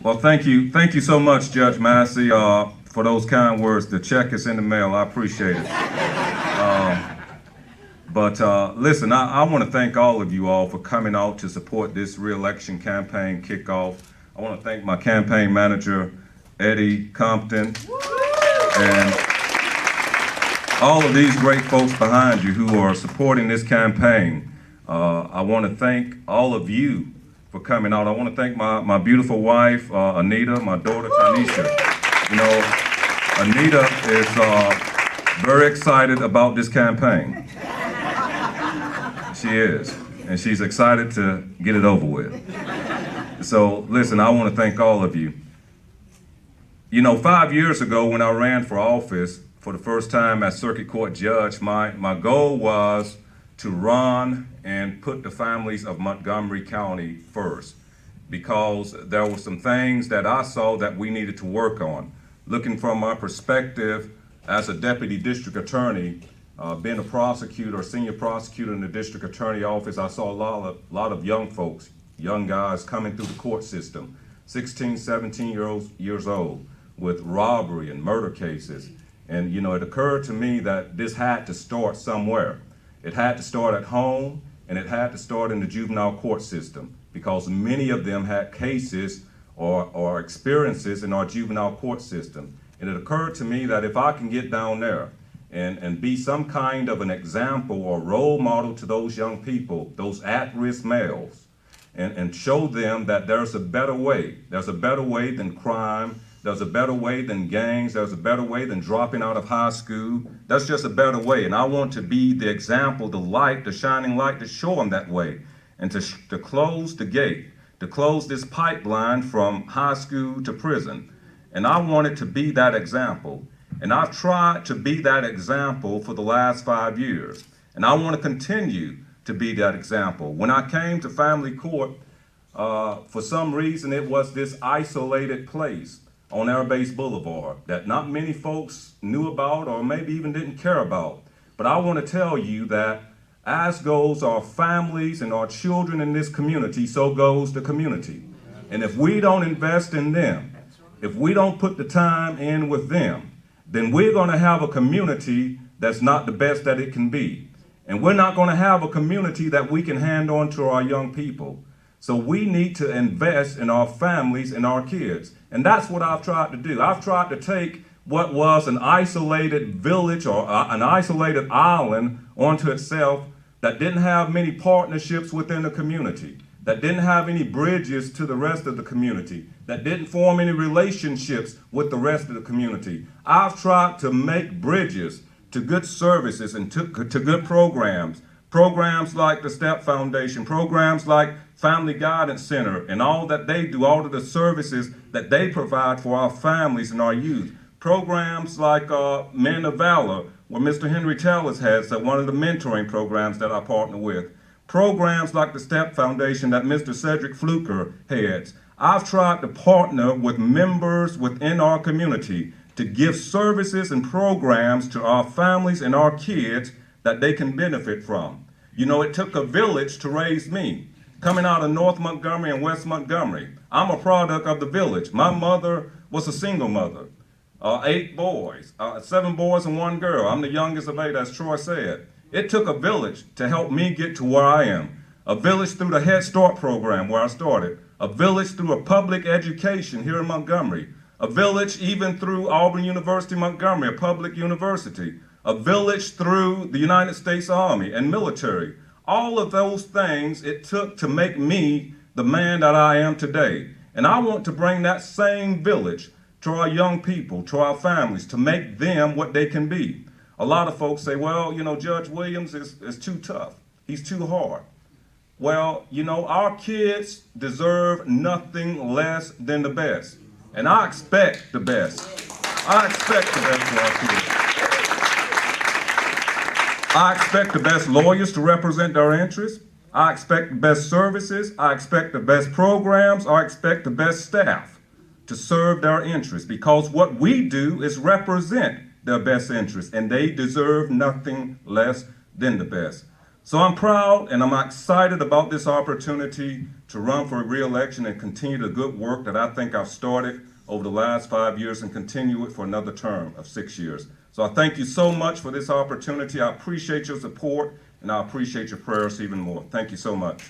Well, thank you so much, Judge Massey, for those kind words. The check is in the mail. I appreciate it. But listen, I want to thank all of you all for coming out to support this re-election campaign kickoff. I want to thank my campaign manager, Eddie Compton, and all of these great folks behind you who are supporting this campaign. I want to thank all of you for coming out. I want to thank my beautiful wife, Anita, my daughter, Tanisha. You know, Anita is very excited about this campaign. She is, and she's excited to get it over with. So listen, I want to thank all of you. You know, 5 years ago when I ran for office for the first time as circuit court judge, my goal was to run and put the families of Montgomery County first, because there were some things that I saw that we needed to work on. Looking from my perspective as a deputy district attorney, being a prosecutor, senior prosecutor in the district attorney office, I saw a lot of young folks, young guys coming through the court system, 16, 17 years old, with robbery and murder cases. And you know, it occurred to me that this had to start somewhere. It had to start at home, and it had to start in the juvenile court system, because many of them had cases or experiences in our juvenile court system. And it occurred to me that if I can get down there and be some kind of an example or role model to those young people, those at-risk males, and show them that there's a better way. There's a better way than crime. There's a better way than gangs. There's a better way than dropping out of high school. That's just a better way. And I want to be the example, the light, the shining light to show them that way, and to close the gate, to close this pipeline from high school to prison. And I wanted to be that example. And I've tried to be that example for the last 5 years. And I want to continue to be that example. When I came to family court, for some reason it was this isolated place on Air Base Boulevard that not many folks knew about or maybe even didn't care about. But I want to tell you that as goes our families and our children in this community, so goes the community. And if we don't invest in them, if we don't put the time in with them, then we're going to have a community that's not the best that it can be. And we're not going to have a community that we can hand on to our young people. So we need to invest in our families and our kids. And that's what I've tried to do. I've tried to take what was an isolated village or an isolated island onto itself that didn't have many partnerships within the community, that didn't have any bridges to the rest of the community, that didn't form any relationships with the rest of the community. I've tried to make bridges to good services and to good programs. Programs like the STEP Foundation, programs like Family Guidance Center, and all that they do, all of the services that they provide for our families and our youth. Programs like Men of Valor, where Mr. Henry Tellers has one of the mentoring programs that I partner with. Programs like the STEP Foundation that Mr. Cedric Fluker heads. I've tried to partner with members within our community to give services and programs to our families and our kids that they can benefit from. You know, it took a village to raise me. Coming out of North Montgomery and West Montgomery, I'm a product of the village. My mother was a single mother, 8 boys, 7 boys and 1 girl. I'm the youngest of 8, as Troy said. It took a village to help me get to where I am. A village through the Head Start program where I started. A village through a public education here in Montgomery. A village even through Auburn University Montgomery, a public university. A village through the United States Army and military. All of those things it took to make me the man that I am today. And I want to bring that same village to our young people, to our families, to make them what they can be. A lot of folks say, well, you know, Judge Williams is too tough. He's too hard. Well, you know, our kids deserve nothing less than the best. And I expect the best. I expect the best for our kids. I expect the best lawyers to represent their interests. I expect the best services. I expect the best programs. I expect the best staff to serve their interests, because what we do is represent their best interests, and they deserve nothing less than the best. So I'm proud and I'm excited about this opportunity to run for re-election and continue the good work that I think I've started over the last 5 years and continue it for another term of 6 years. So I thank you so much for this opportunity. I appreciate your support and I appreciate your prayers even more. Thank you so much.